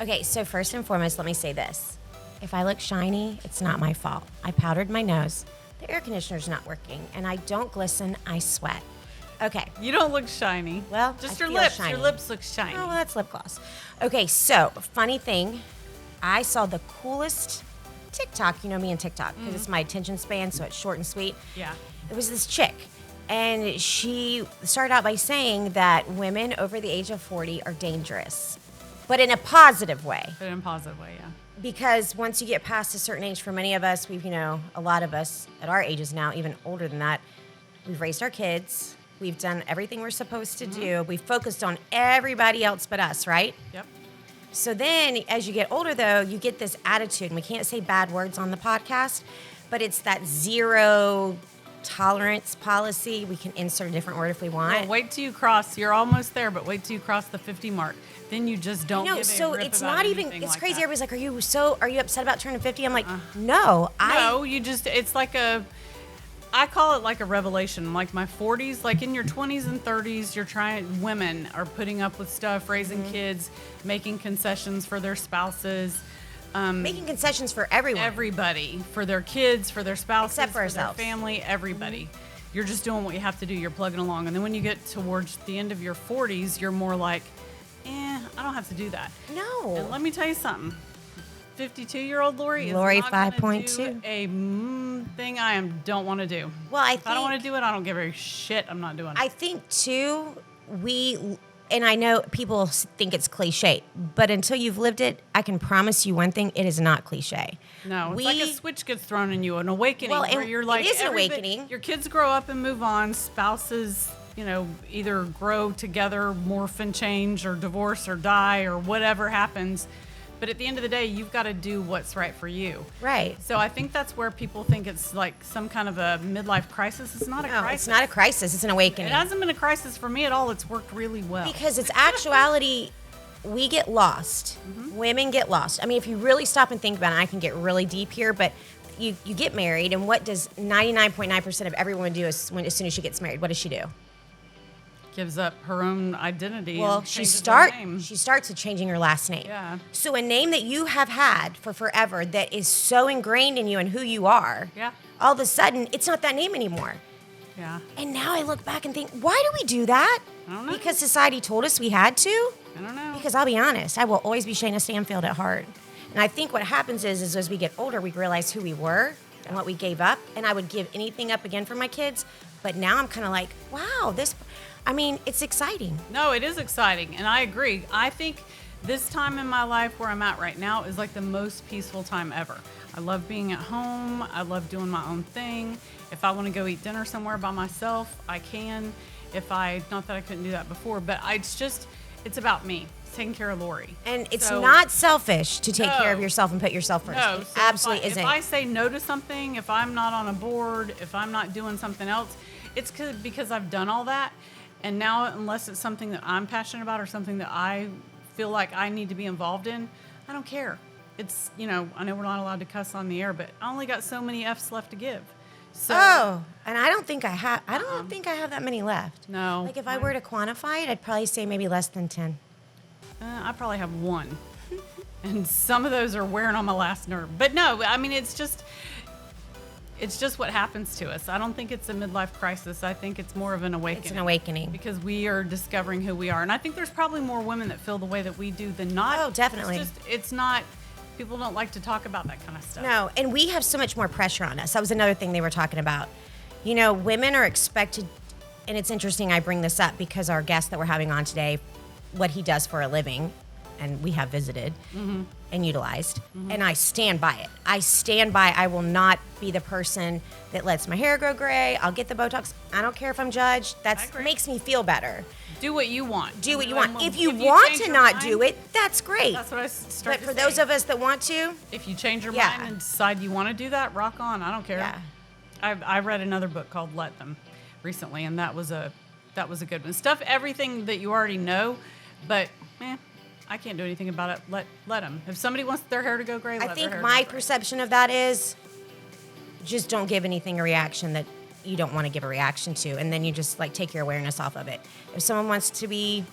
Okay, so first and foremost, let me say this. If I look shiny, it's not my fault. I powdered my nose. The air conditioner's not working, and I don't glisten, I sweat. Okay. You don't look shiny. Well, just I your feel lips. shiny. Your lips look shiny. Oh, well, that's lip gloss. Okay, so funny thing, I saw the coolest TikTok. You know me and TikTok because it's my attention span, so it's short and sweet. Yeah. It was this chick, and she started out by saying that women over the age of 40 are dangerous, but in a positive way. But in a positive way, yeah. Because once you get past a certain age, for many of us, a lot of us at our ages now, even older than that, we've raised our kids. We've done everything we're supposed to do. We've focused on everybody else but us, right? Yep. So then as you get older, though, you get this attitude, and we can't say bad words on the podcast, but it's that zero tolerance policy. We can insert a different word if we want. Well, wait till you cross. You're almost there, but wait till you cross the 50 mark. Then you just don't. No, give so a rip it's about not even. anything It's like crazy. that. Everybody's like, "Are you upset about turning 50?" I'm like, "No, No, you just. It's like I call it like a revelation. Like my 40s, like in your 20s and 30s, women are putting up with stuff, raising kids, making concessions for their spouses. making concessions for everyone." Everybody, for their kids, for their spouses, Except for their ourselves. family, everybody. You're just doing what you have to do. You're plugging along. And then when you get towards the end of your 40s, you're more like, I don't have to do that. No. And let me tell you something. 52-year-old Lori Lori is not gonna 5.2. do a thing I don't want to do. Well, If I don't want to do it, I don't give a shit. I'm not doing it. I think too, and I know people think it's cliche, but until you've lived it, I can promise you one thing: it is not cliche. No, it's like a switch gets thrown in you, an awakening Well, where and you're like, it is an everybody- awakening. Your kids grow up and move on. Spouses, either grow together, morph and change, or divorce, or die, or whatever happens. But at the end of the day, you've got to do what's right for you. Right. So I think that's where people think it's like some kind of a midlife crisis. It's not a No, crisis. it's not a crisis. It's an awakening. It hasn't been a crisis for me at all. It's worked really well. Because it's actuality, we get lost. Women get lost. I mean, if you really stop and think about it, I can get really deep here, but you get married, and what does 99.9% of every woman do as soon as she gets married? What does she do? Gives up her own identity. Well, and she changes her name. starts with changing her last name. Yeah. So a name that you have had for forever that is so ingrained in you and who you are, Yeah. all of a sudden, it's not that name anymore. Yeah. And now I look back and think, why do we do that? I don't know. Because society told us we had to? I don't know. Because I'll be honest, I will always be Shayna Stanfield at heart. And I think what happens is as we get older, we realize who we were and what we gave up. And I would give anything up again for my kids. But now I'm kind of like, wow, it's exciting. No, it is exciting, and I agree. I think this time in my life where I'm at right now is like the most peaceful time ever. I love being at home. I love doing my own thing. If I want to go eat dinner somewhere by myself, I can. Not that I couldn't do that before, but it's about me. It's taking care of Lori. And it's So- not selfish to take care of No. yourself and put yourself first. No, It so absolutely isn't. If I say no to something, if I'm not on a board, if I'm not doing something else, it's because I've done all that. And now, unless it's something that I'm passionate about or something that I feel like I need to be involved in, I don't care. It's, I know we're not allowed to cuss on the air, but I only got so many F's left to give. So, and I don't think I have. I don't think I have that many left. No. Like if I were to quantify it, I'd probably say maybe less than 10. I probably have one. And some of those are wearing on my last nerve. But no, I mean, it's just what happens to us. I don't think it's a midlife crisis. I think it's more of an awakening. It's an awakening. Because we are discovering who we are. And I think there's probably more women that feel the way that we do than not. Oh, definitely. It's not, people don't like to talk about that kind of stuff. No, and we have so much more pressure on us. That was another thing they were talking about. Women are expected, and it's interesting I bring this up because our guest that we're having on today, what he does for a living, and we have visited and utilized, and I stand by it. I will not be the person that lets my hair grow gray. I'll get the Botox. I don't care if I'm judged. I That agree. makes me feel better. Do what you want. Do what you And want. If if you you want change to your not mind- do it, that's great. That's what I But started for those of us that want to, if you change your Yeah. mind and decide you want to do that, rock on. I don't care. Yeah. I read another book called Let Them recently, and that was a good one. Stuff everything that you already know, but I can't do anything about it. Let them. If somebody wants their hair to go gray, I let their think hair my go gray. perception of that is just don't give anything a reaction that you don't want to give a reaction to, and then you just take your awareness off of it. If someone wants to be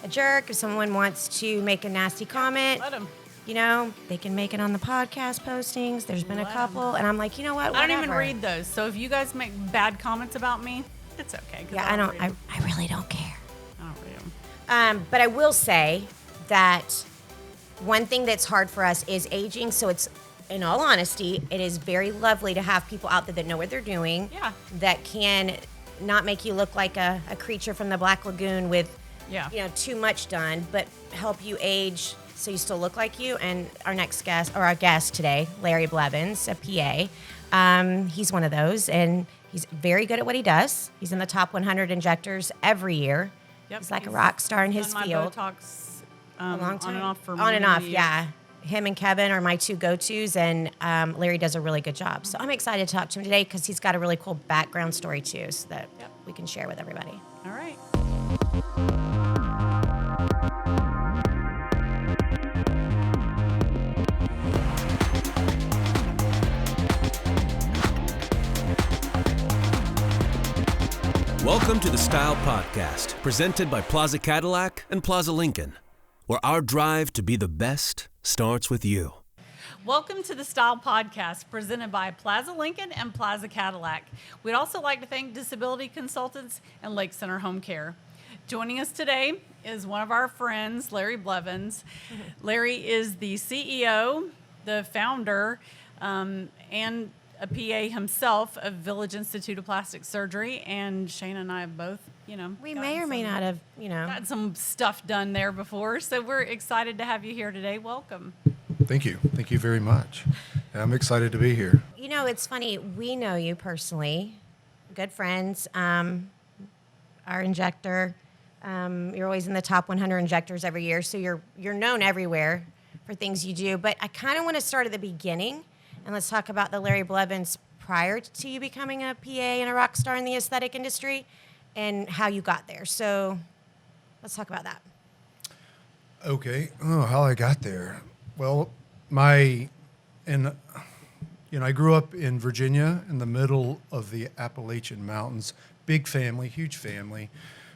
a jerk, if someone wants to make a nasty comment, Let them. you know, they can make it on the podcast postings. There's been a Let 'em. couple, and I'm like, you know what? I don't even Whatever. read those. So if you guys make bad comments about me, it's okay. 'Cause Yeah, I don't. read 'em. I really don't care. I don't read them. But I will say that one thing that's hard for us is aging. So it's, in all honesty, it is very lovely to have people out there that know what they're doing. Yeah. That can not make you look like a creature from the Black Lagoon with, Yeah. you know, too much done, but help you age so you still look like you. And our next guest, or our guest today, Larry Blevins, a PA, he's one of those, and he's very good at what he does. He's in the top 100 injectors every year. Yep, He's like a rock star in his done my field. Botox A long time. on and off for on many, and off, many years. yeah. Him and Kevin are my two go-tos, and Larry does a really good job. So I'm excited to talk to him today because he's got a really cool background story too, so that Yep. we can share with everybody. All right. Welcome to the Style Podcast, presented by Plaza Cadillac and Plaza Lincoln, where our drive to be the best starts with you. Welcome to the Style Podcast, presented by Plaza Lincoln and Plaza Cadillac. We'd also like to thank Disability Consultants and Lake Center Home Care. Joining us today is one of our friends, Larry Blevins. Larry is the CEO, the founder, and a PA himself of Village Institute of Plastic Surgery. And Shayna and I have both, We may or may not have, got some stuff done there before. So we're excited to have you here today. Welcome. Thank you. Thank you very much. I'm excited to be here. It's funny. We know you personally, good friends. Our injector, you're always in the top 100 injectors every year, so you're known everywhere for things you do. But I kind of want to start at the beginning, and let's talk about the Larry Blevins prior to you becoming a PA and a rock star in the aesthetic industry, and how you got there. So let's talk about that. Okay. Oh, how I got there. Well, I grew up in Virginia in the middle of the Appalachian Mountains. Big family, huge family,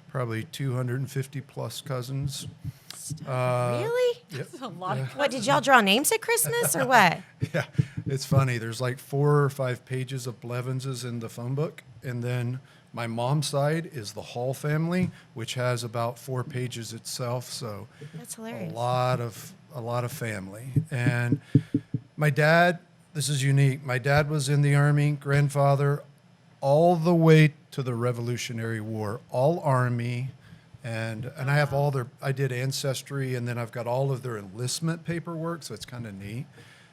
probably 250 plus cousins. Really? Yep. That's a lot of What, did y'all draw names at Christmas or what? Yeah, it's funny. There's like 4 or 5 pages of Blevinses in the phone book, and then my mom's side is the Hall family, which has about 4 pages itself. So That's hilarious. a lot of family. And my dad, this is unique. My dad was in the Army, grandfather, all the way to the Revolutionary War, all Army. And I have I did Ancestry, and then I've got all of their enlistment paperwork, so it's kind of neat.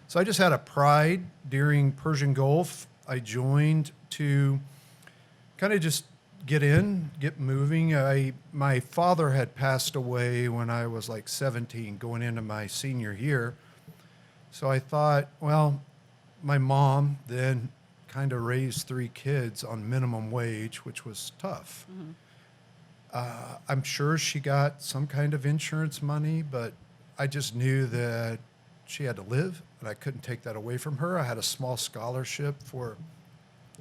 So I just had a pride during Persian Gulf. I joined to kind of just get moving. My father had passed away when I was like 17, going into my senior year. So I thought, well, my mom then kind of raised 3 kids on minimum wage, which was tough. Mm-hmm. I'm sure she got some kind of insurance money, but I just knew that she had to live, and I couldn't take that away from her. I had a small scholarship for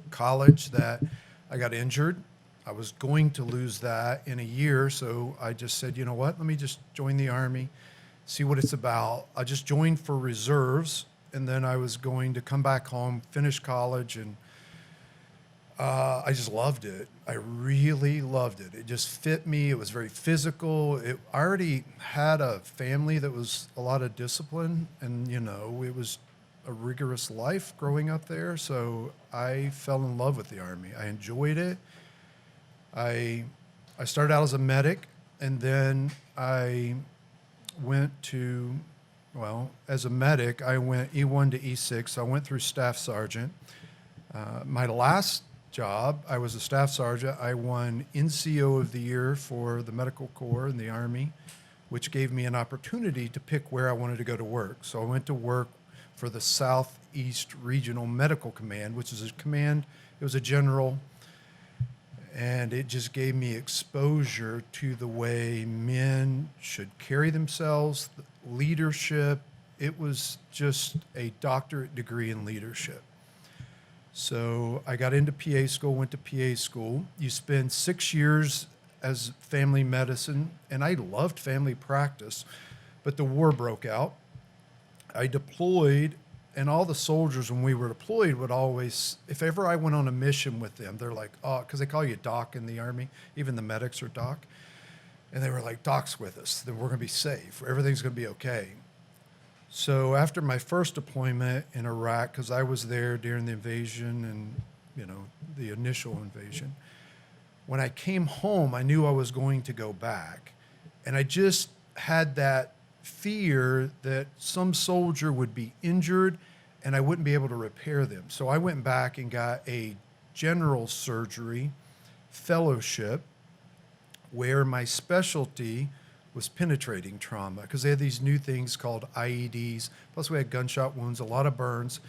college that I got injured. I was going to lose that in a year, so I just said, you know what, let me just join the Army, see what it's about. I just joined for reserves, and then I was going to come back home, finish college, and I just loved it. I really loved it. It just fit me. It was very physical. I already had a family that was a lot of discipline, and, it was a rigorous life growing up there, so I fell in love with the Army. I enjoyed it. I started out as a medic, and then I went as a medic, I went E1 to E6. I went through Staff Sergeant. My last job, I was a Staff Sergeant. I won NCO of the Year for the Medical Corps in the Army, which gave me an opportunity to pick where I wanted to go to work. So I went to work for the Southeast Regional Medical Command, which is a command, it was a general, and it just gave me exposure to the way men should carry themselves, leadership. It was just a doctorate degree in leadership. So I got into PA school, went to PA school. You spend 6 years as family medicine, and I loved family practice, but the war broke out. I deployed, and all the soldiers when we were deployed would always, if ever I went on a mission with them, they're like, oh, because they call you doc in the Army, even the medics are doc. And they were like, doc's with us, then we're going to be safe. Everything's going to be okay. So after my first deployment in Iraq, because I was there during the invasion and, the initial invasion, when I came home, I knew I was going to go back. And I just had that fear that some soldier would be injured and I wouldn't be able to repair them. So I went back and got a general surgery fellowship where my specialty was penetrating trauma, because they had these new things called IEDs. Plus we had gunshot wounds, a lot of burns.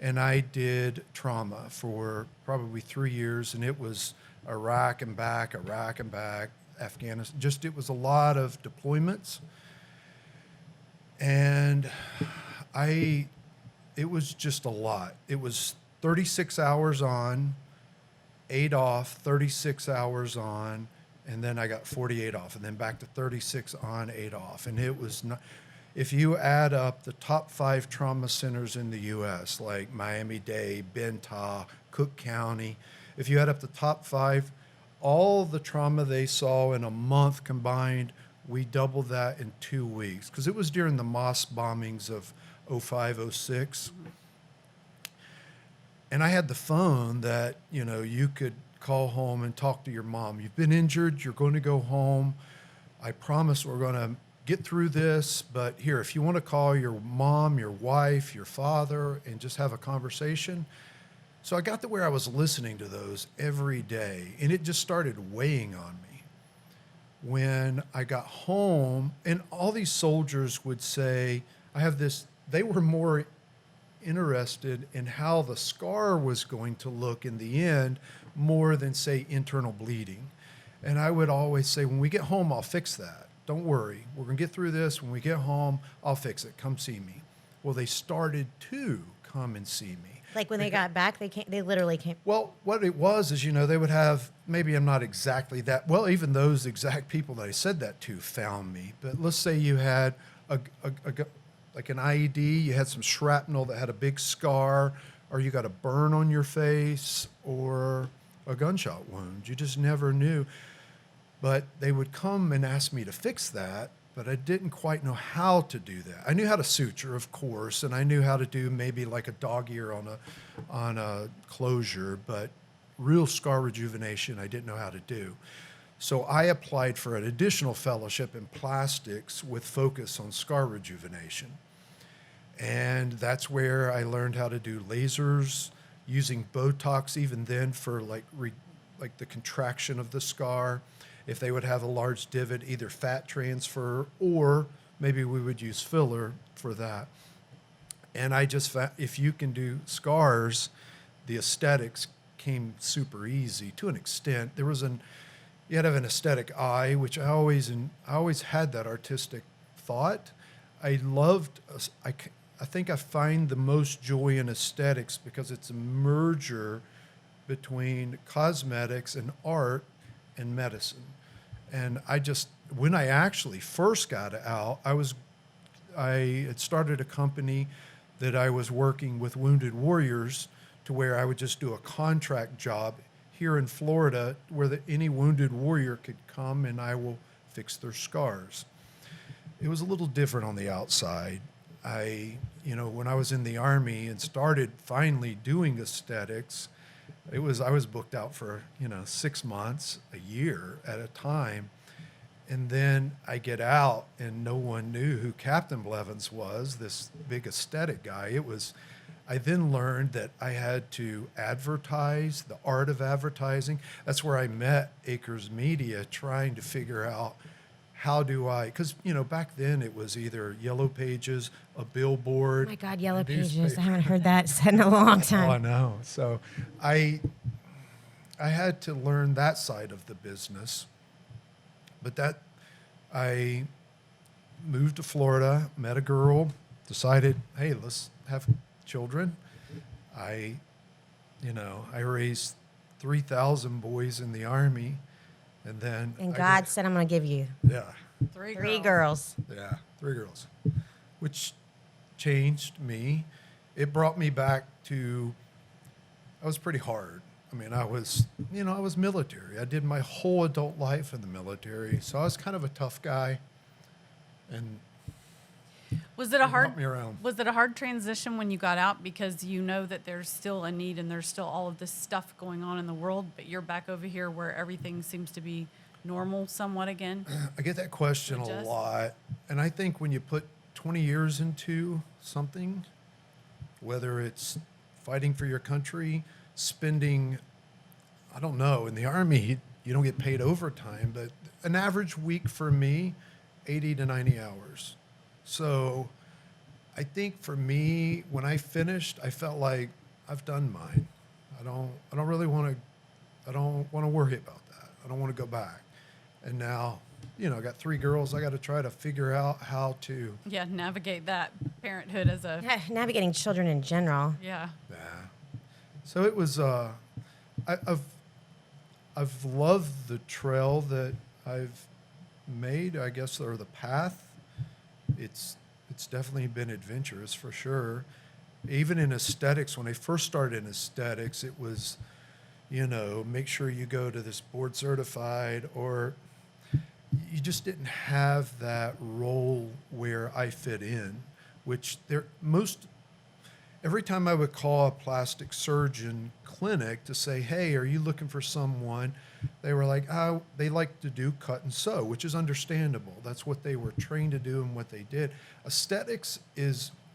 And I did trauma for probably 3 years, and it was Iraq and back, Afghanistan. It was a lot of deployments. And it was just a lot. It was 36 hours on, 8 off, 36 hours on, and then I got 48 off, and then back to 36 on, 8 off. And it was not, if you add up the top 5 trauma centers in the U.S., like Miami-Dade, Bentagh, Cook County, if you add up the top 5, all the trauma they saw in a month combined, we doubled that in 2 weeks, because it was during the mosque bombings of 05, 06. And I had the phone that, you could call home and talk to your mom. You've been injured, you're going to go home. I promise we're going to get through this, but here, if you want to call your mom, your wife, your father, and just have a conversation. So I got to where I was listening to those every day, and it just started weighing on me. When I got home, and all these soldiers would say, they were more interested in how the scar was going to look in the end more than, say, internal bleeding. And I would always say, when we get home, I'll fix that. Don't worry. We're going to get through this. When we get home, I'll fix it. Come see me. Well, they started to come and see me. Like when they got back, they literally came. Well, what it was is, they would have, maybe I'm not exactly that, well, even those exact people that I said that to found me. But let's say you had like an IED, you had some shrapnel that had a big scar, or you got a burn on your face, or a gunshot wound. You just never knew. But they would come and ask me to fix that, but I didn't quite know how to do that. I knew how to suture, of course, and I knew how to do maybe like a dog ear on a closure, but real scar rejuvenation I didn't know how to do. So I applied for an additional fellowship in plastics with focus on scar rejuvenation. And that's where I learned how to do lasers, using Botox even then for like the contraction of the scar. If they would have a large divot, either fat transfer, or maybe we would use filler for that. And I just found, if you can do scars, the aesthetics came super easy to an extent. You had to have an aesthetic eye, which I always had that artistic thought. I think I find the most joy in aesthetics because it's a merger between cosmetics and art and medicine. And when I actually first got out, I had started a company that I was working with wounded warriors, to where I would just do a contract job here in Florida where any wounded warrior could come and I will fix their scars. It was a little different on the outside. When I was in the Army and started finally doing aesthetics, I was booked out for 6 months, a year at a time. And then I get out and no one knew who Captain Blevins was, this big aesthetic guy. I then learned that I had to advertise, the art of advertising. That's where I met Acres Media, trying to figure out because back then it was either Yellow Pages, a billboard. Oh my God, Yellow Pages. I haven't heard that said in a long time. Oh, I know. So I had to learn that side of the business. But I moved to Florida, met a girl, decided, hey, let's have children. I raised 3,000 boys in the Army, And then And God said, I'm going to give you yeah, three girls. yeah, 3 girls, which changed me. It brought me back to, I was pretty hard. I mean, I was military. I did my whole adult life in the military. So I was kind of a tough guy. And Was it a brought me around. Was it a hard transition when you got out, because you know that there's still a need and there's still all of this stuff going on in the world, but you're back over here where everything seems to be normal somewhat again? I get that question a Adjust? lot. And I think when you put 20 years into something, whether it's fighting for your country, spending, I don't know, in the Army, you don't get paid overtime, but an average week for me, 80 to 90 hours. So I think for me, when I finished, I felt like I've done mine. I don't really want to worry about that. I don't want to go back. And now, I got 3 girls. I got to try to figure out how to. Yeah, navigate that parenthood as a, Navigating children in general. yeah. Yeah. So it was. I've loved the trail that I've made, I guess, or the path. It's definitely been adventurous for sure. Even in aesthetics, when I first started in aesthetics, it was, make sure you go to this board certified, or you just didn't have that role where I fit in, which every time I would call a plastic surgeon clinic to say, hey, are you looking for someone? They were like, they like to do cut and sew, which is understandable. That's what they were trained to do and what they did. Aesthetics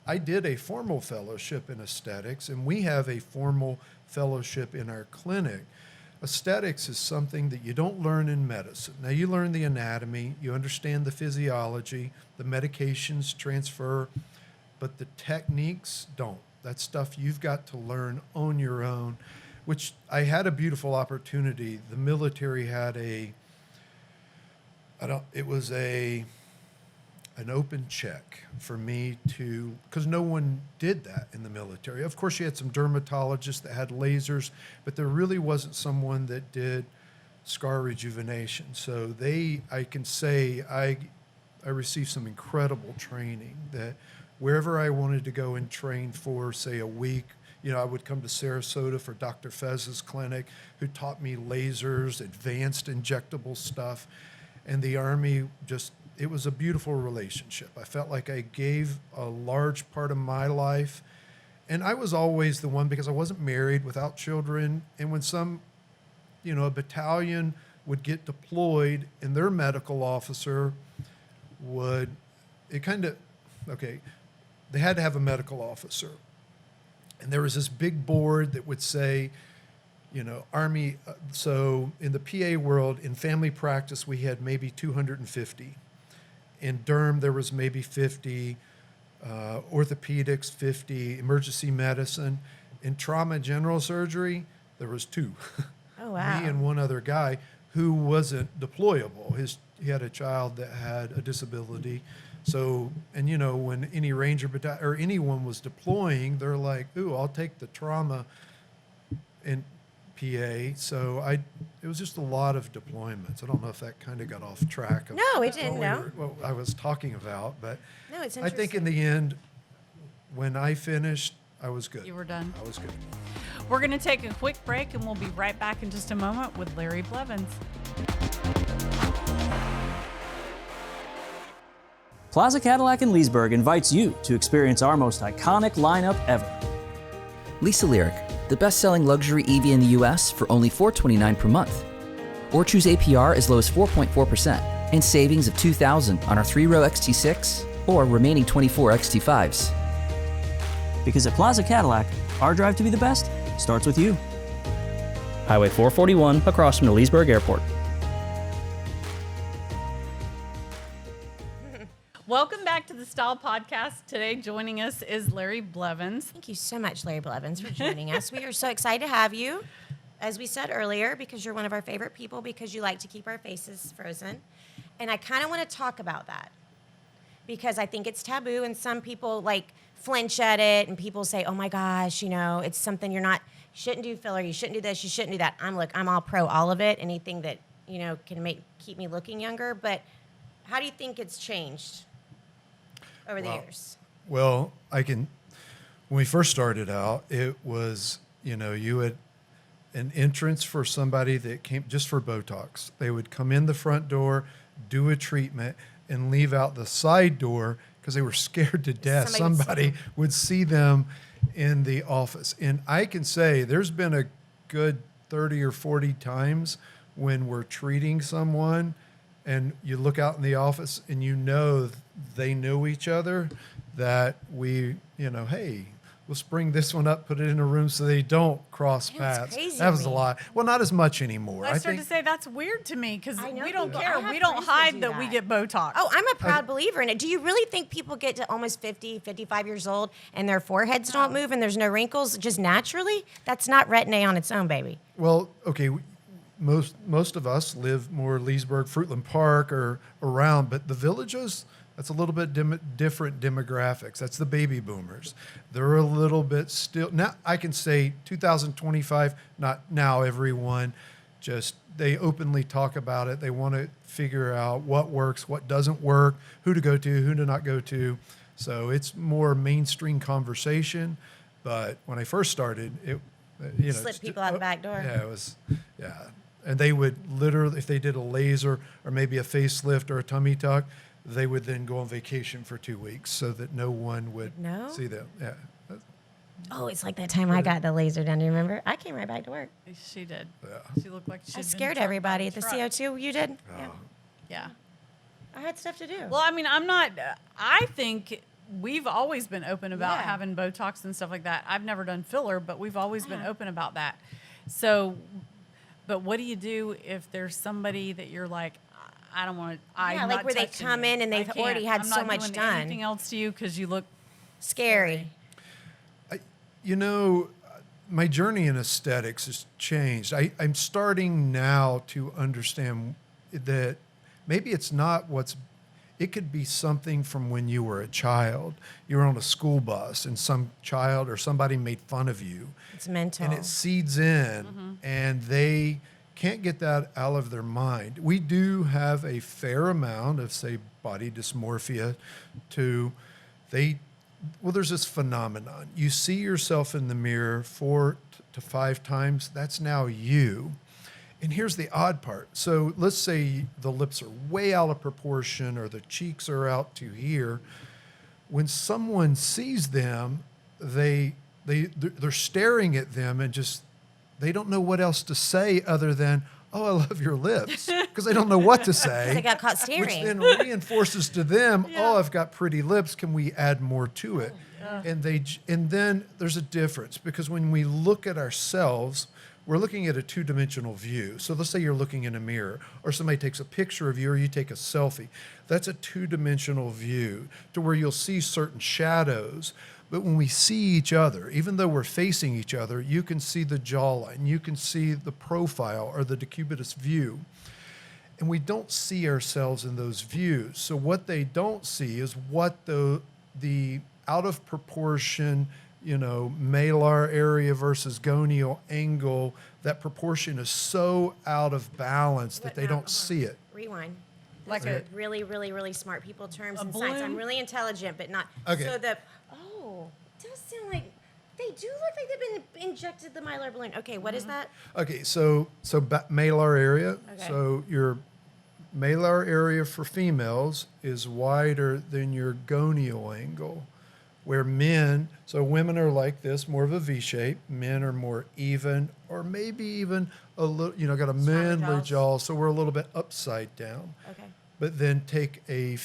I did a formal fellowship in aesthetics, and we have a formal fellowship in our clinic. Aesthetics is something that you don't learn in medicine. Now, you learn the anatomy, you understand the physiology, the medications transfer, but the techniques don't. That's stuff you've got to learn on your own, which I had a beautiful opportunity. The military had an open check for me because no one did that in the military. Of course, you had some dermatologists that had lasers, but there really wasn't someone that did scar rejuvenation. So I can say I received some incredible training that wherever I wanted to go and train for, say, a week, I would come to Sarasota for Dr. Fez's clinic, who taught me lasers, advanced injectable stuff. And the Army it was a beautiful relationship. I felt like I gave a large part of my life. And I was always the one, because I wasn't married, without children. And when a battalion would get deployed and their medical officer they had to have a medical officer. And there was this big board that would say, Army. So in the PA world, in family practice, we had maybe 250. In derm, there was maybe 50. Orthopedics, 50. Emergency medicine. In trauma and general surgery, there was 2. Oh, wow. Me and one other guy who wasn't deployable. He had a child that had a disability. So, and when any Ranger battalion or anyone was deploying, they're like, ooh, I'll take the trauma in PA. So it was just a lot of deployments. I don't know if that kind of got off track. No, it didn't, What I was talking about, but No, it's I think in interesting. the end, when I finished, I was good. You were done. I was good. We're going to take a quick break, and we'll be right back in just a moment with Larry Blevins. Plaza Cadillac in Leesburg invites you to experience our most iconic lineup ever. Lisa Lyric, the best-selling luxury EV in the U.S. for only $429 per month. Or choose APR as low as 4.4% and savings of $2,000 on our 3-row XT6 or remaining 24 XT5s. Because at Plaza Cadillac, our drive to be the best starts with you. Highway 441 across from the Leesburg Airport. Welcome back to the Style Podcast. Today, joining us is Larry Blevins. Thank you so much, Larry Blevins, for joining us. We are so excited to have you, as we said earlier, because you're one of our favorite people, because you like to keep our faces frozen. And I kind of want to talk about that, because I think it's taboo, and some people flinch at it, and people say, oh my gosh, it's something you shouldn't do filler, you shouldn't do this, you shouldn't do that. I'm all pro all of it. Anything that can keep me looking younger. But how do you think it's changed over the years? Well, when we first started out, it was, you had an entrance for somebody that came just for Botox. They would come in the front door, do a treatment, and leave out the side door because they were scared to death. Somebody would see them in the office. And I can say there's been a good 30 or 40 times when we're treating someone and you look out in the office and they know each other, that we, hey, let's bring this one up, put it in a room so they don't cross paths. Crazy that was to a me. lot. Well, not as much anymore. I started to say that's weird to me because I know we don't people- care. I have We don't friends that hide do that we that. get Botox. Oh, I'm a proud believer in it. Do you really think people get to almost 50, 55 years old and their foreheads don't move and there's no wrinkles just naturally? That's not Retin-A on its own, baby. Well, okay, most of us live more Leesburg, Fruitland Park, or around, but the villages, that's a little bit different demographics. That's the baby boomers. They're a little bit still. Now, I can say 2025, not now, everyone, they openly talk about it. They want to figure out what works, what doesn't work, who to go to, who to not go to. So it's more mainstream conversation. But when I first started, Slip people out the back door. Yeah, it was, yeah. And they would literally, if they did a laser or maybe a facelift or a tummy tuck, they would then go on vacation for 2 weeks so that no one would see them. Yeah. Oh, it's like that time I got the laser done. Do you remember? I came right back to work. She did. Yeah. She looked like she I scared everybody at the CO2. You did? Yeah. Yeah. I had stuff to do. Well, I mean, I think we've always been open about Yeah. having Botox and stuff like that. I've never done filler, but we've always been open about that. So, but what do you do if there's somebody that you're like, I don't want to, I'm like not where they touching come you. in and they've I can't. already had I'm so not much doing done. anything else to you because you look Scary. My journey in aesthetics has changed. I'm starting now to understand that maybe it's not it could be something from when you were a child. You were on a school bus and some child or somebody made fun of you. It's mental. And it seeds in and they can't get that out of their mind. We do have a fair amount of, say, body dysmorphia there's this phenomenon. You see yourself in the mirror 4 to 5 times, that's now you. And here's the odd part. So let's say the lips are way out of proportion or the cheeks are out to here. When someone sees them, they're staring at them and they don't know what else to say other than, oh, I love your lips, because they don't know what to say. They got caught Which staring. then reinforces to them, oh, I've got pretty lips. Can we add more to it? And then there's a difference, because when we look at ourselves, we're looking at a 2-dimensional view. So let's say you're looking in a mirror, or somebody takes a picture of you, or you take a selfie. That's a 2-dimensional view to where you'll see certain shadows. But when we see each other, even though we're facing each other, you can see the jawline, you can see the profile or the decubitus view. And we don't see ourselves in those views. So what they don't see is what the out of proportion, malar area versus gonial angle, that proportion is so out of balance that they don't see it. Rewind. Like Those are really, really, really smart people terms and science. I'm balloon? really intelligent, but not. Okay. So it does sound like they do look like they've been injected the mylar balloon. Okay, what is that? Okay, so malar area. Okay. So your malar area for females is wider than your gonial angle, where women are like this, more of a V shape. Men are more even, or maybe even a little, got a manly jaw, so we're a little bit upside down. Okay. But then take a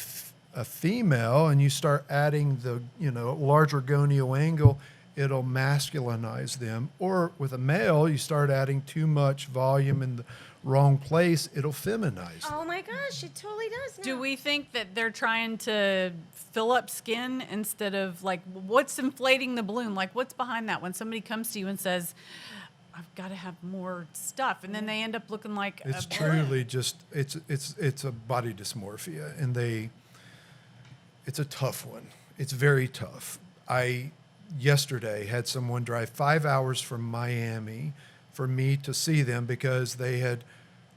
female and you start adding the, larger gonial angle, it'll masculinize them. Or with a male, you start adding too much volume in the wrong place, it'll feminize them. Oh my gosh, it totally does. Now. Do we think that they're trying to fill up skin instead of what's inflating the balloon? Like, what's behind that when somebody comes to you and says, I've got to have more stuff, and then they end up looking like It's a truly just it's a body dysmorphia, and it's a tough one. It's very tough. I yesterday had someone drive 5 hours from Miami for me to see them because they had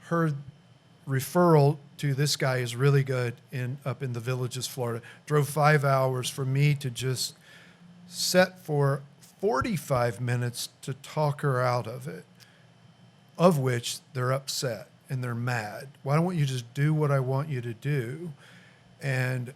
heard referral to this guy is really good up in the Villages, Florida. Drove 5 hours for me to just set for 45 minutes to talk her out of it, of which they're upset and they're mad. Why don't you just do what I want you to do? And,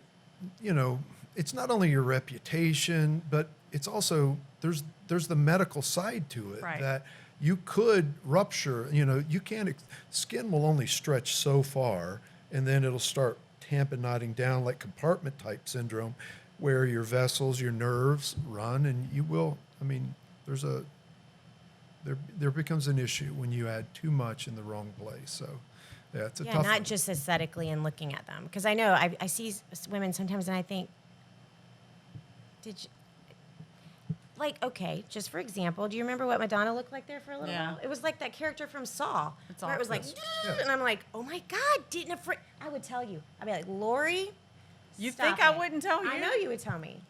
you know, it's not only your reputation, but it's also, there's the medical side to it, Right. that you could rupture, you know, you can't, skin will only stretch so far, and then it'll start tamponading down like compartment type syndrome, where your vessels, your nerves run, and you will, I mean, there becomes an issue when you add too much in the wrong place. So, yeah, it's a tough not one. just aesthetically and looking at them. Because I know I see women sometimes and I think, did you, like, okay, just for example, do you remember what Madonna looked like there for a little Yeah. while? It was like that character from Saw. It's where it was like, awful. Yeah. and I'm like, oh my God, I would tell you. I'd be like, Lori, You stop think I it." wouldn't tell you? I know you would tell me.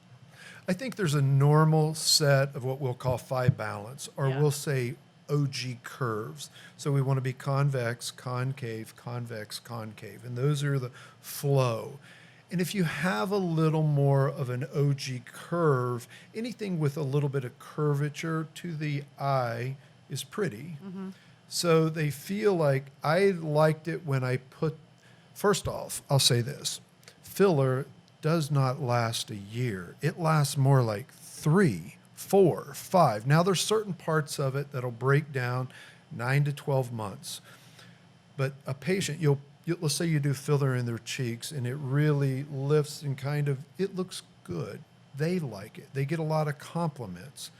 I think there's a normal set of what we'll call phi balance, or Yeah. we'll say OG curves. So we want to be convex, concave, convex, concave. And those are the flow. And if you have a little more of an OG curve, anything with a little bit of curvature to the eye is pretty. So they feel like, I liked it when I put, first off, I'll say this, filler does not last a year. It lasts more like 3, 4, 5. Now there's certain parts of it that'll break down 9 to 12 months. But a patient, let's say you do filler in their cheeks and it really lifts and kind of, it looks good. They like it. They get a lot of compliments.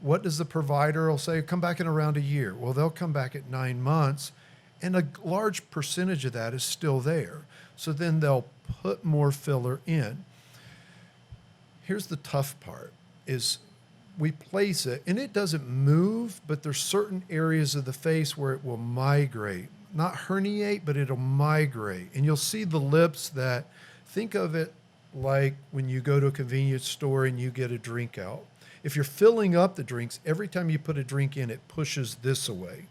What does the provider will say? Come back in around a year. Well, they'll come back at 9 months, and a large percentage of that is still there. So then they'll put more filler in. Here's the tough part, is we place it, and it doesn't move, but there's certain areas of the face where it will migrate. Not herniate, but it'll migrate. And you'll see the lips that, think of it like when you go to a convenience store and you get a drink out. If you're filling up the drinks, every time you put a drink in, it pushes this away.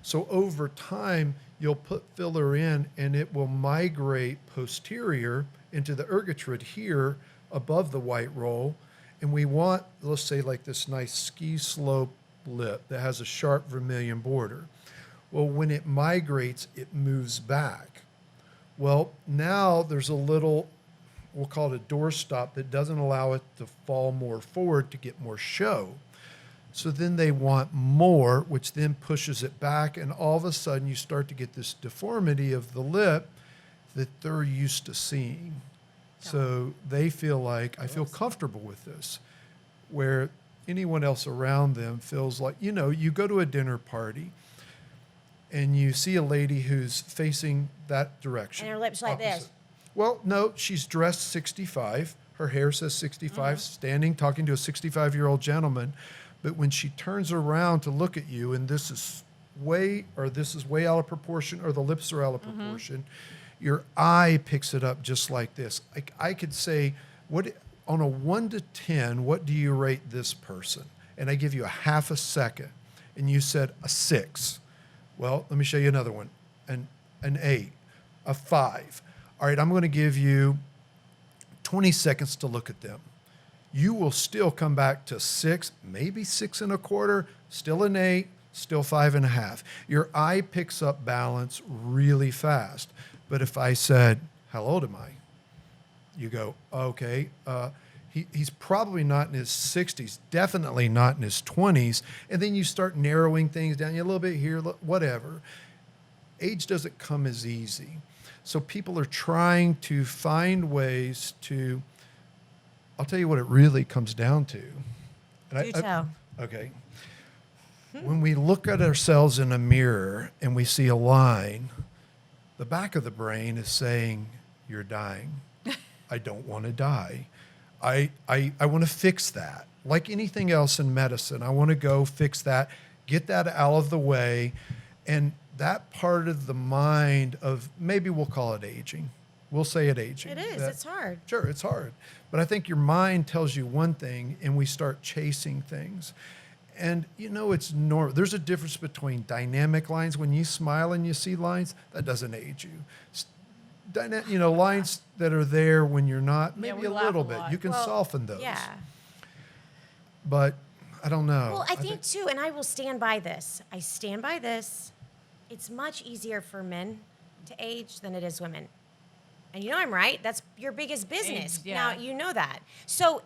So over time, you'll put filler in and it will migrate posterior into the ergotrode here above the white roll. And we want, let's say, like this nice ski slope lip that has a sharp vermilion border. Well, when it migrates, it moves back. Well, now there's a little, we'll call it a doorstop, that doesn't allow it to fall more forward to get more show. So then they want more, which then pushes it back, and all of a sudden you start to get this deformity of the lip that they're used to seeing. So they feel like, I feel comfortable with this, where anyone else around them feels like, you know, you go to a dinner party and you see a lady who's facing that direction. And her lips like this. Well, no, she's dressed 65. Her hair says 65, standing, talking to a 65-year-old gentleman. But when she turns around to look at you, and this is way out of proportion, or the lips are out of proportion, your eye picks it up just like this. I could say, on a 1 to 10, what do you rate this person? And I give you a half a second, and you said a 6. Well, let me show you another one, an 8, a 5. All right, I'm going to give you 20 seconds to look at them. You will still come back to 6, maybe 6 1/4, still an 8, still 5.5. Your eye picks up balance really fast. But if I said, how old am I? You go, okay, he's probably not in his 60s, definitely not in his 20s. And then you start narrowing things down, a little bit here, whatever. Age doesn't come as easy. So people are trying to find ways to, I'll tell you what it really comes down to. And Do tell. Okay. When we look at ourselves in a mirror and we see a line, the back of the brain is saying, you're dying. I don't want to die. I want to fix that. Like anything else in medicine, I want to go fix that, get that out of the way. And that part of the mind of, maybe we'll call it aging. We'll say it aging. It is. It's hard. Sure, it's hard. But I think your mind tells you one thing and we start chasing things. And it's normal. There's a difference between dynamic lines. When you smile and you see lines, that doesn't age you. Lines that are there when you're not, maybe we a laugh little a bit. lot. You can soften those. Yeah. But I don't know. Well, I think too, and I will stand by this. I stand by this. It's much easier for men to age than it is women. And I'm right. That's your biggest business. Age, yeah. Now, you know that. So,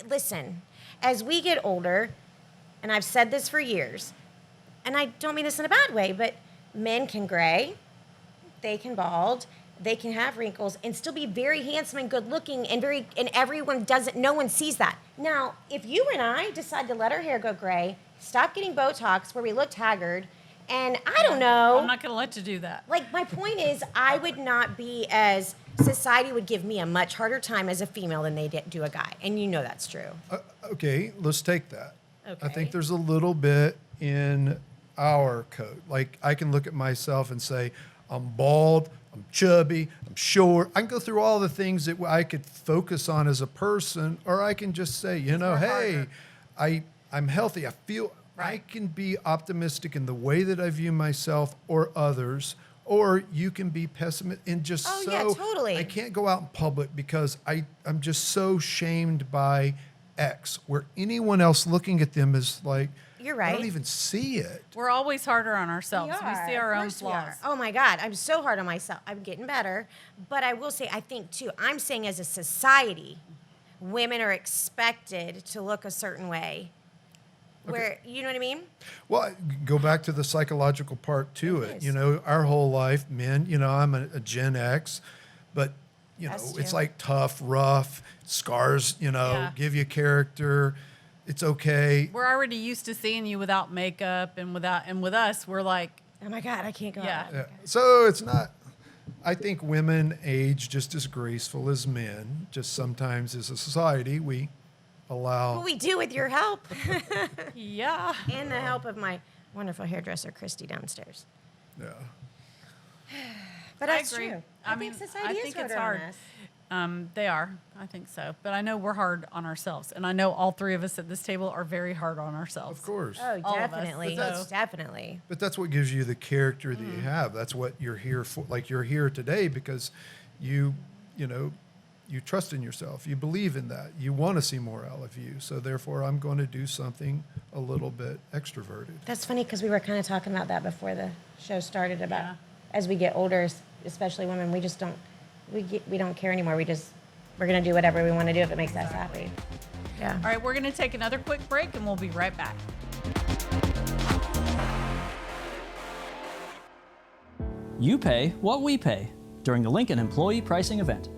listen, as we get older, and I've said this for years, and I don't mean this in a bad way, but men can gray, they can bald, they can have wrinkles and still be very handsome and good looking and no one sees that. Now, if you and I decide to let our hair go gray, stop getting Botox where we looked haggard, and I don't know. I'm not going to let you do that. Like, my point is, I would not be society would give me a much harder time as a female than they do a guy. And that's true. Okay, let's take that. Okay. I think there's a little bit in our code. Like, I can look at myself and say, I'm bald, I'm chubby, I'm short. I can go through all the things that I could focus on as a person, or I can just say, hey, I'm healthy. I feel I can be optimistic in the way that I view myself or others, or you can be pessimistic and just yeah, totally. I can't go out in public because I'm just so shamed by X, where anyone else looking at them is like, you're right. I don't even see it. We're always harder on ourselves. We see our own flaws. Oh my God, I'm so hard on myself. I'm getting better. But I will say, I think too, I'm saying as a society, women are expected to look a certain way. Where, you know what I mean? Well, go back to the psychological part to it. Our whole life, men, I'm a Gen X, but, it's like tough, rough, scars, give you character. It's okay. We're already used to seeing you without makeup and with us, we're like, oh my God, I can't go yeah. out. Yeah. So it's not, I think women age just as graceful as men. Just sometimes as a society, we allow. Well, we do with your help. Yeah. And the help of my wonderful hairdresser, Christy, downstairs. Yeah. But that's agree. true. I think mean, society I is think it's harder hard. on us. They are. I think so. But I know we're hard on ourselves. And I know all three of us at this table are very hard on ourselves. Of course. Oh, All of us. definitely. But that's- Definitely. But that's what gives you the character that you have. That's what you're here for. Like, you're here today because you trust in yourself. You believe in that. You want to see more out of you. So therefore, I'm going to do something a little bit extroverted. That's funny because we were kind of talking about that before the show started about Yeah. as we get older, especially women, we just don't we don't care anymore. We're going to do whatever we want to do if it makes us happy. Yeah. All right, we're going to take another quick break and we'll be right back. You pay what we pay during the Lincoln Employee Pricing Event.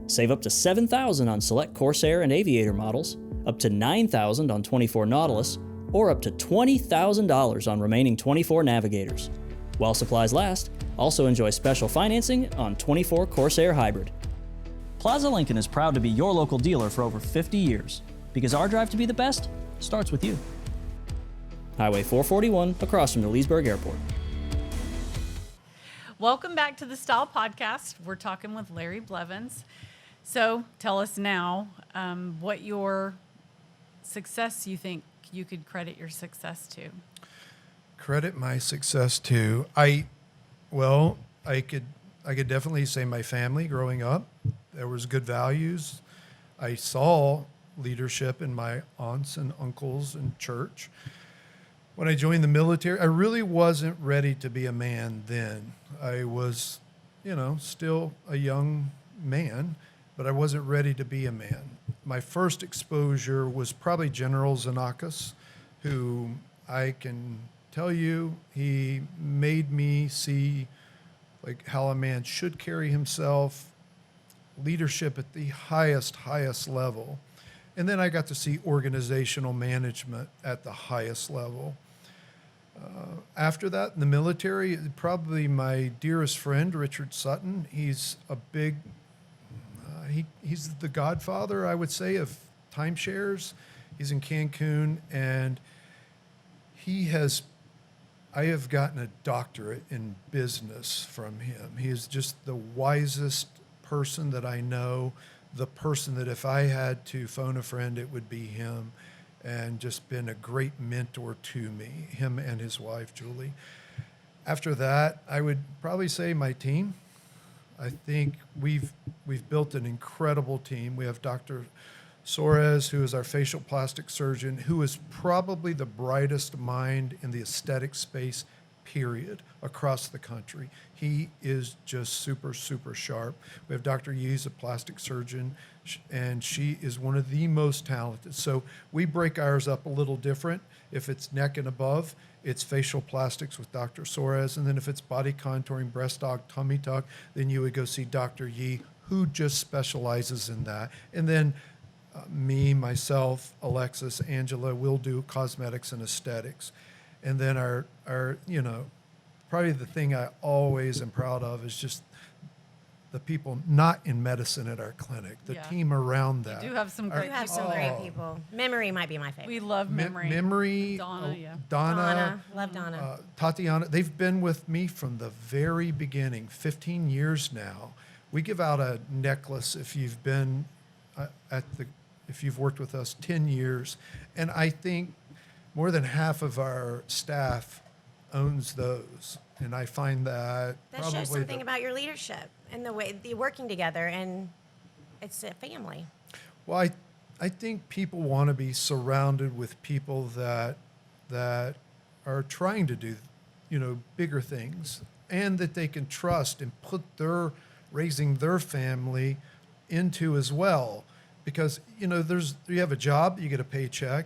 Save up to $7,000 on select Corsair and Aviator models, up to $9,000 on 24 Nautilus, or up to $20,000 on remaining 24 Navigators. While supplies last, also enjoy special financing on 24 Corsair Hybrid. Plaza Lincoln is proud to be your local dealer for over 50 years, because our drive to be the best starts with you. Highway 441 across from the Leesburg Airport. Welcome back to the Style Podcast. We're talking with Larry Blevins. So tell us now what your success you think you could credit your success to. Credit my success to I could definitely say my family growing up. There was good values. I saw leadership in my aunts and uncles in church. When I joined the military, I really wasn't ready to be a man then. I was, still a young man, but I wasn't ready to be a man. My first exposure was probably General Xenakis, who I can tell you, he made me see like how a man should carry himself, leadership at the highest level. And then I got to see organizational management at the highest level. After that, in the military, probably my dearest friend, Richard Sutton. He's a big, he's the godfather, I would say, of timeshares. He's in Cancun, and I have gotten a doctorate in business from him. He is just the wisest person that I know, the person that if I had to phone a friend, it would be him. and just been a great mentor to me, him and his wife, Julie. After that, I would probably say my team. I think we've built an incredible team. We have Dr. Soares, who is our facial plastic surgeon, who is probably the brightest mind in the aesthetic space, period, across the country. He is just super, super sharp. We have Dr. Yee's a plastic surgeon, and she is one of the most talented. So we break ours up a little different. If it's neck and above, it's facial plastics with Dr. Soares. And then if it's body contouring, breast aug, tummy tuck, then you would go see Dr. Yee, who just specializes in that. And then me, myself, Alexis, Angela, will do cosmetics and aesthetics. And then our probably the thing I always am proud of is just the people not in medicine at our clinic, the team around that. You do have some great You have some great people. Memory might be my favorite. We love memory. Memory, Donna, yeah. Donna, Love Donna. Tatiana, they've been with me from the very beginning, 15 years now. We give out a necklace if you've been if you've worked with us 10 years. And I think more than half of our staff owns those. And I find that That shows something about your leadership and the way you're working together, and it's a family. Well, I think people want to be surrounded with people that are trying to do, bigger things, and that they can trust and put their raising their family into as well. Because, you have a job, you get a paycheck,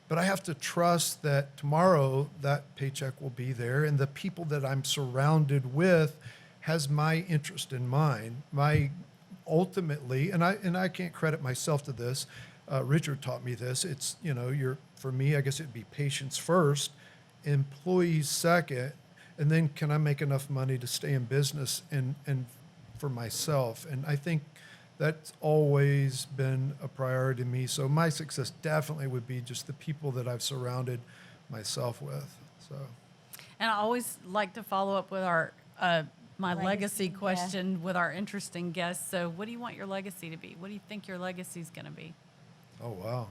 but I have to trust that tomorrow that paycheck will be there, and the people that I'm surrounded with has my interest in mind. Ultimately, and I can't credit myself to this. Richard taught me this. It's, for me, I guess it'd be patients first, employees second, and then can I make enough money to stay in business and for myself? And I think that's always been a priority to me. So my success definitely would be just the people that I've surrounded myself with. So, And I always like to follow up with our my legacy yeah. question with our interesting guests. So, what do you want your legacy to be? What do you think your legacy is going to be? oh wow,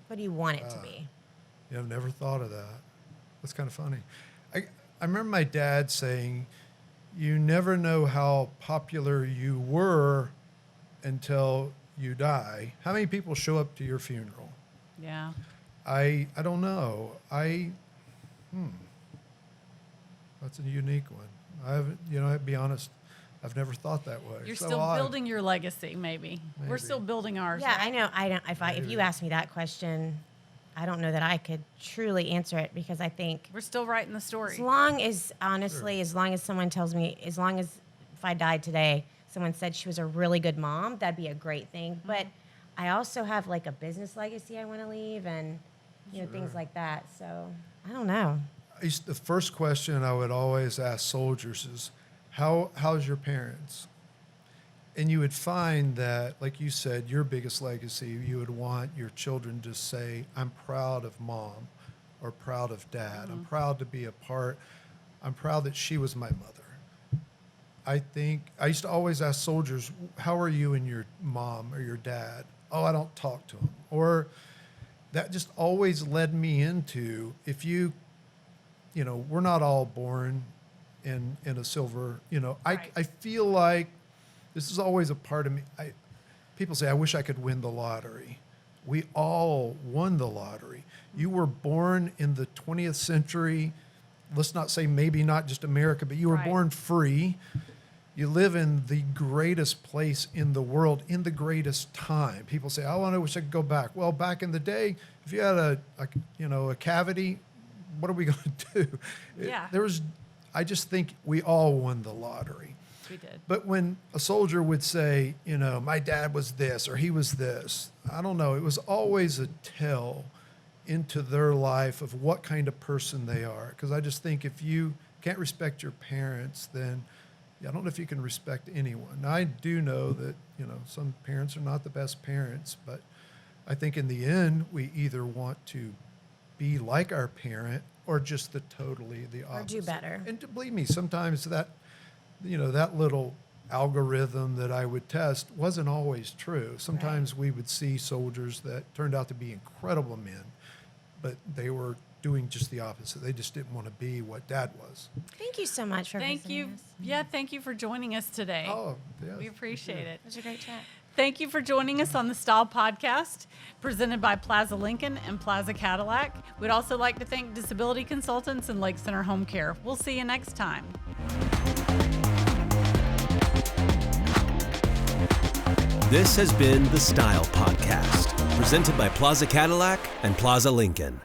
What do you want it to be? I've never thought of that. That's kind of funny. I remember my dad saying, "You never know how popular you were until you die." How many people show up to your funeral? Yeah. I don't know. That's a unique one. I haven't, I'd be honest, I've never thought that way. You're So still building your legacy, maybe. We're Maybe. still building ours. Yeah, right? I know. I don't. If you asked me that question, I don't know that I could truly answer it, because I think We're still writing the as story. long as, honestly, as long as someone tells me, as long as if I died today, someone said she was a really good mom, that'd be a great thing. But I also have like a business legacy I want to leave, and things like that. So I don't know. The first question I would always ask soldiers is, how's your parents? And you would find that, like you said, your biggest legacy, you would want your children to say, "I'm proud of mom," or "proud of dad. I'm proud to be a part. I'm proud that she was my mother." I think I used to always ask soldiers, "How are you and your mom or your dad?" "Oh, I don't talk to them." Or that just always led me into, if you, we're not all born in a silver, Right. I feel like this is always a part of me. People say, "I wish I could win the lottery." We all won the lottery. You were born in the 20th century. Let's not say maybe not just America, but you were Right. born free. You live in the greatest place in the world, in the greatest time. People say, "I wish I could go back." Well, back in the day, if you had a cavity, what are we going to do? Yeah. I just think we all won the lottery. We did. But when a soldier would say, "My dad was this," or "he was this," I don't know, it was always a tell into their life of what kind of person they are. Because I just think if you can't respect your parents, then I don't know if you can respect anyone. Now, I do know that, some parents are not the best parents, but I think in the end, we either want to be like our parent or just totally the opposite. do better. And believe me, sometimes that, that little algorithm that I would test wasn't always true. Sometimes we would see soldiers that turned out to be incredible men, but they were doing just the opposite. They just didn't want to be what Dad was. Thank you so much for Thank you. visiting us. Yeah, thank you for joining us today. Oh, yes. We appreciate it. It was a great chat. Thank you for joining us on the Style Podcast, presented by Plaza Lincoln and Plaza Cadillac. We'd also like to thank Disability Consultants and Lake Center Home Care. We'll see you next time. This has been the Style Podcast, presented by Plaza Cadillac and Plaza Lincoln.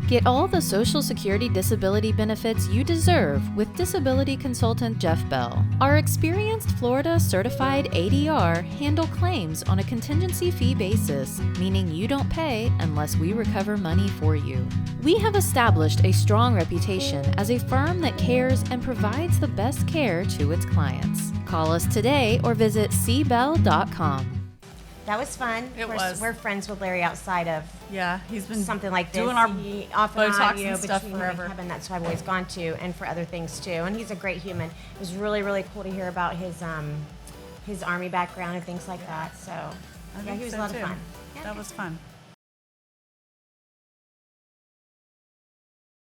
Get all the Social Security disability benefits you deserve with disability consultant Jeff Bell. Our experienced Florida certified ADR handle claims on a contingency fee basis, meaning you don't pay unless we recover money for you. We have established a strong reputation as a firm that cares and provides the best care to its clients. Call us today or visit cbell.com. That was fun. It Of course, was. We're friends with Larry outside of Yeah, he's been something like this. doing our He off and Botox on, and stuff between forever. Kevin, that's who I've always gone to, and for other things too. And he's a great human. It was really, really cool to hear about his Army background and things like that. So, I yeah, think he was so a lot too. of fun. Yeah. That was fun.